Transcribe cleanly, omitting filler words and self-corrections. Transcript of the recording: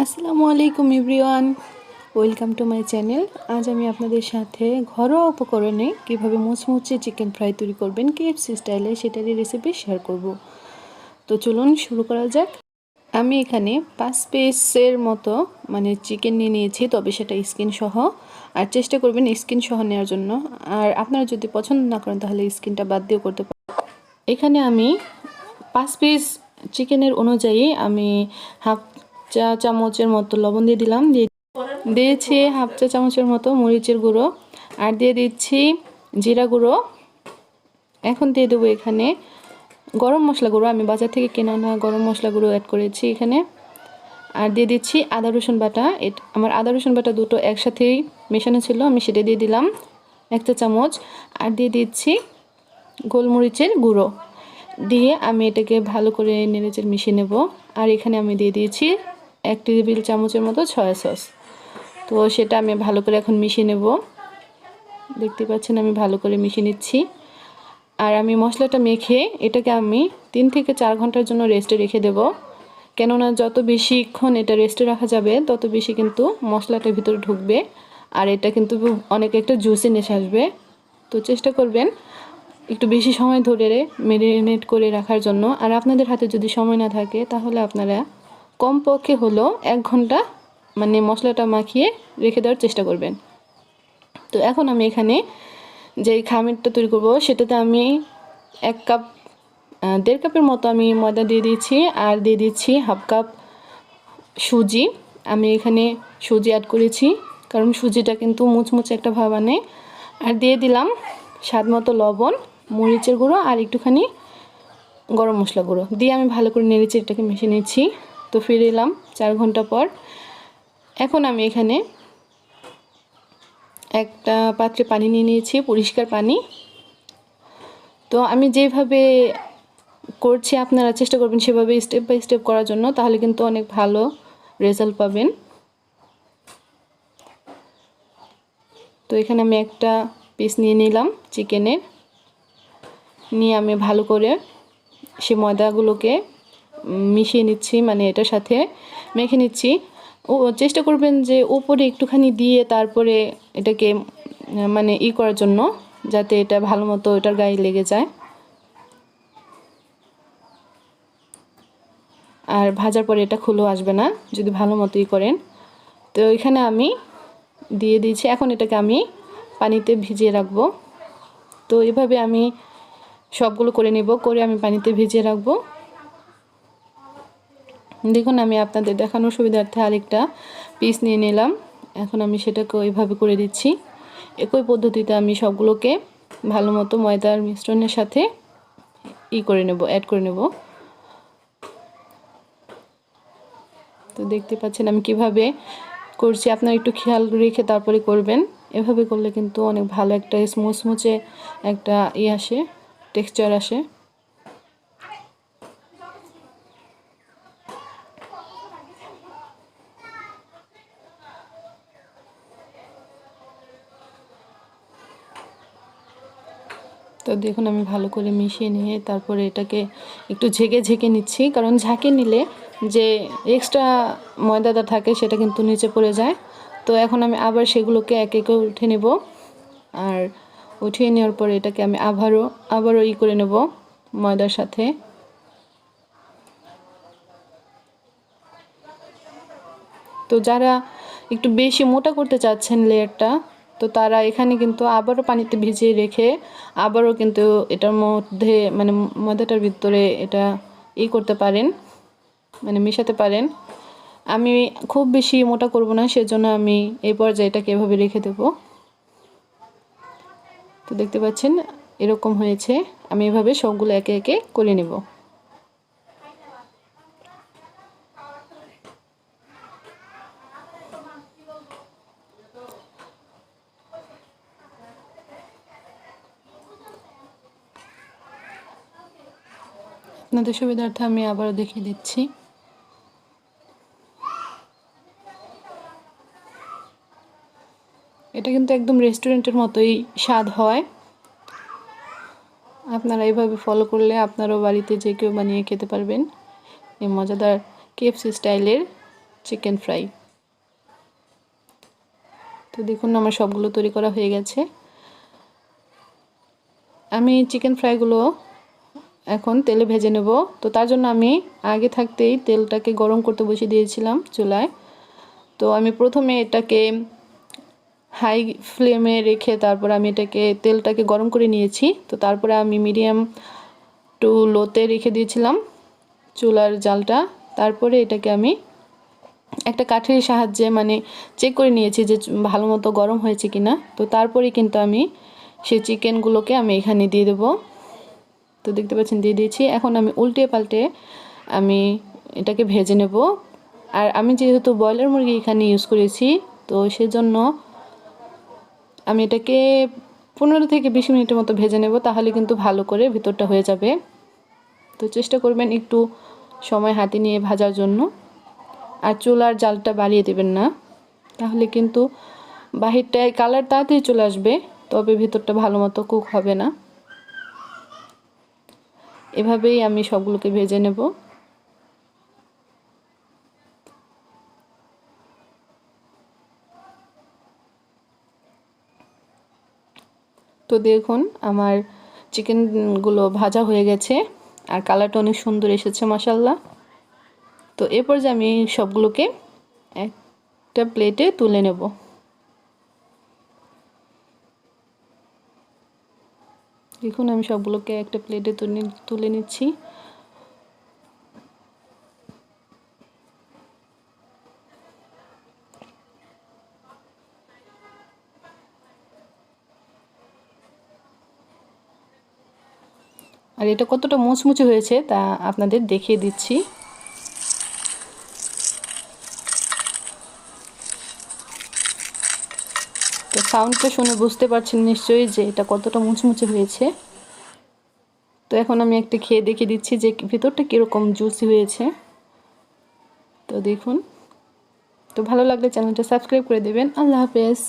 আসসালামু আলাইকুম everyone, welcome to my channel. আজ আমি আপনাদের সাথে ঘরোয়া উপকরণে কীভাবে মুচমুচে চিকেন ফ্রাই তৈরি করবেন কেএফসি স্টাইলে সেটারই রেসিপি শেয়ার করব। তো চলুন শুরু করা যাক। আমি এখানে 5 পিসের মতো চিকেন নিয়ে নিয়েছি, তবে সেটা স্কিন সহ। আর চেষ্টা করবেন স্কিন সহ নেওয়ার জন্য। আর আপনারা যদি পছন্দ না করেন তাহলে স্কিনটা বাদ দিয়েও করতে পারেন। এখানে আমি 5 পিস চিকেনের অনুযায়ী আমি হাফ চা চামচের মতো লবণ দিয়ে দিলাম, দিয়েছি হাফ চা চামচের মতো মরিচের গুঁড়ো, আর দিয়ে দিচ্ছি জিরা গুঁড়ো। এখন দিয়ে দেবো এখানে গরম মশলা গুঁড়ো, আমি বাজার থেকে কেনা না গরম মশলা গুঁড়ো অ্যাড করেছি এখানে। আর দিয়ে দিচ্ছি আদা রসুন বাটা। আমার আদা রসুন বাটা দুটো একসাথেই মেশানো ছিল, আমি সেটা দিয়ে দিলাম 1 চা চামচ। আর দিয়ে দিচ্ছি গোলমরিচের গুঁড়ো, দিয়ে আমি এটাকে ভালো করে নেড়েচেড়ে মিশিয়ে নেব। আর এখানে আমি দিয়ে দিয়েছি 1 টেবিল চামচের মতো সয়া সস। তো সেটা আমি ভালো করে এখন মিশিয়ে নেব। দেখতে পাচ্ছেন আমি ভালো করে মিশিয়ে নিচ্ছি। আর আমি মশলাটা মেখে এটাকে আমি 3 থেকে 4 ঘন্টার জন্য রেস্টে রেখে দেব। কেননা যত বেশিক্ষণ এটা রেস্টে রাখা যাবে তত বেশি কিন্তু মশলাটার ভিতরে ঢুকবে, আর এটা কিন্তু অনেক একটা জুসিনেস আসবে। তো চেষ্টা করবেন একটু বেশি সময় ধরে ম্যারিনেট করে রাখার জন্য। আর আপনাদের হাতে যদি সময় না থাকে তাহলে আপনারা কমপক্ষে হলো 1 ঘন্টা মশলাটা মাখিয়ে রেখে দেওয়ার চেষ্টা করবেন। তো এখন আমি এখানে যে খামিরটা তৈরি করব সেটাতে আমি 1 কাপ 1.5 কাপের মতো আমি ময়দা দিয়ে দিয়েছি, আর দিয়ে দিচ্ছি হাফ কাপ সুজি। আমি এখানে সুজি অ্যাড করেছি কারণ সুজিটা কিন্তু মুচমুচে একটা ভাব আনে। আর দিয়ে দিলাম স্বাদ মতো লবণ, মরিচের গুঁড়ো আর একটুখানি গরম মশলা গুঁড়ো দিয়ে আমি ভালো করে নেড়েচেড়ে এটাকে মিশিয়ে নিচ্ছি। তো ফিরে এলাম 4 ঘন্টা পর। এখন আমি এখানে একটা পাত্রে পানি নিয়ে নিয়েছি, পরিষ্কার পানি। তো আমি যেভাবে করছি আপনারা চেষ্টা করবেন সেভাবে স্টেপ বাই স্টেপ করার জন্য, তাহলে কিন্তু অনেক ভালো রেজাল্ট পাবেন। তো এখানে আমি একটা পিস নিয়ে নিলাম চিকেনের, নিয়ে আমি ভালো করে সে ময়দাগুলোকে মিশিয়ে নিচ্ছি, এটার সাথে মেখে নিচ্ছি। চেষ্টা করবেন যে উপরে একটুখানি দিয়ে তারপরে এটাকে করার জন্য, যাতে এটা ভালো মতো এটার গায়ে লেগে যায় আর ভাজার পরে এটা খুলেও আসবে না যদি ভালো মতো করেন। তো এখানে আমি দিয়ে দিয়েছি, এখন এটাকে আমি পানিতে ভিজিয়ে রাখবো। তো এভাবে আমি সবগুলো করে নেব, করে আমি পানিতে ভিজিয়ে রাখবো। দেখুন আমি আপনাদের দেখানোর সুবিধার্থে আরেকটা পিস নিয়ে নিলাম। এখন আমি সেটাকে ওইভাবে করে দিচ্ছি। একই পদ্ধতিতে আমি সবগুলোকে ভালো মতো ময়দার মিশ্রণের সাথে করে নেব, অ্যাড করে নেব। তো দেখতে পাচ্ছেন আমি কিভাবে করছি, আপনারা একটু খেয়াল রেখে তারপরে করবেন। এভাবে করলে কিন্তু অনেক ভালো একটা মুচমুচে একটা আসে, টেক্সচার আসে। তো দেখুন আমি ভালো করে মিশিয়ে নিয়ে তারপরে এটাকে একটু ঝেঁকে নিচ্ছি, কারণ ঝাঁকে নিলে যে এক্সট্রা ময়দাটা থাকে সেটা কিন্তু নিচে পড়ে যায়। তো এখন আমি আবার সেগুলোকে একে একে উঠে নেব, আর উঠিয়ে নেওয়ার পরে এটাকে আমি আবারও করে নেব ময়দার সাথে। তো যারা একটু বেশি মোটা করতে চাচ্ছেন লেয়ারটা, তো তারা এখানে কিন্তু আবারও পানিতে ভিজিয়ে রেখে আবারও কিন্তু এটার মধ্যে ময়দাটার ভিতরে এটা করতে পারেন, মেশাতে পারেন। আমি খুব বেশি মোটা করব না, সেজন্য আমি এই পর্যায়ে এটাকে এভাবে রেখে দেব। তো দেখতে পাচ্ছেন এরকম হয়েছে। আমি এভাবে সবগুলো একে একে করে নেব। আপনাদের সুবিধার্থে আমি আবারও দেখিয়ে দিচ্ছি। এটা কিন্তু একদম রেস্টুরেন্টের মতোই স্বাদ হয়। আপনারা এইভাবে ফলো করলে আপনারাও বাড়িতে যে কেউ বানিয়ে খেতে পারবেন এই মজাদার কেএফসি স্টাইলের চিকেন ফ্রাই। তো দেখুন আমার সবগুলো তৈরি করা হয়ে গেছে। আমি চিকেন ফ্রাইগুলো এখন তেলে ভেজে নেব। তো তার জন্য আমি আগে থাকতেই তেলটাকে গরম করতে বসিয়ে দিয়েছিলাম চুলায়। তো আমি প্রথমে এটাকে হাই ফ্লেমে রেখে তারপর আমি তেলটাকে গরম করে নিয়েছি। তো তারপরে আমি মিডিয়াম টু লোতে রেখে দিয়েছিলাম চুলার জালটা। তারপরে এটাকে আমি একটা কাঠির সাহায্যে চেক করে নিয়েছি যে ভালো মতো গরম হয়েছে কিনা। তো তারপরে কিন্তু আমি সেই চিকেনগুলোকে আমি এখানে দিয়ে দেবো। তো দেখতে পাচ্ছেন দিয়ে দিয়েছি। এখন আমি উল্টে পাল্টে আমি এটাকে ভেজে নেব। আর আমি যেহেতু ব্রয়লার মুরগি এখানে ইউজ করেছি, তো সেজন্য আমি এটাকে 15 থেকে 20 মিনিটের মতো ভেজে নেব, তাহলে কিন্তু ভালো করে ভিতরটা হয়ে যাবে। তো চেষ্টা করবেন একটু সময় হাতে নিয়ে ভাজার জন্য। আর চুলার জালটা বাড়িয়ে দেবেন না, তাহলে কিন্তু বাহিরটায় কালার তাড়াতাড়ি চলে আসবে, তবে ভিতরটা ভালো মতো কুক হবে না। এভাবেই আমি সবগুলোকে ভেজে নেব। তো দেখুন আমার চিকেনগুলো ভাজা হয়ে গেছে আর কালারটা অনেক সুন্দর এসেছে মাশাআল্লাহ। তো এরপর যে আমি সবগুলোকে একটা প্লেটে তুলে নেব। দেখুন আমি সবগুলোকে একটা প্লেটে তুলে নিচ্ছি। আর এটা কতটা মুচমুচে হয়েছে তা আপনাদের দেখিয়ে দিচ্ছি। তো সাউন্ডটা শুনে বুঝতে পারছেন নিশ্চয়ই যে এটা কতটা মুচমুচে হয়েছে। তো এখন আমি একটা খেয়ে দেখিয়ে দিচ্ছি যে ভিতরটা কীরকম জুসি হয়েছে। তো দেখুন। তো ভালো লাগলে চ্যানেলটা সাবস্ক্রাইব করে দেবেন। আল্লাহ হাফেজ।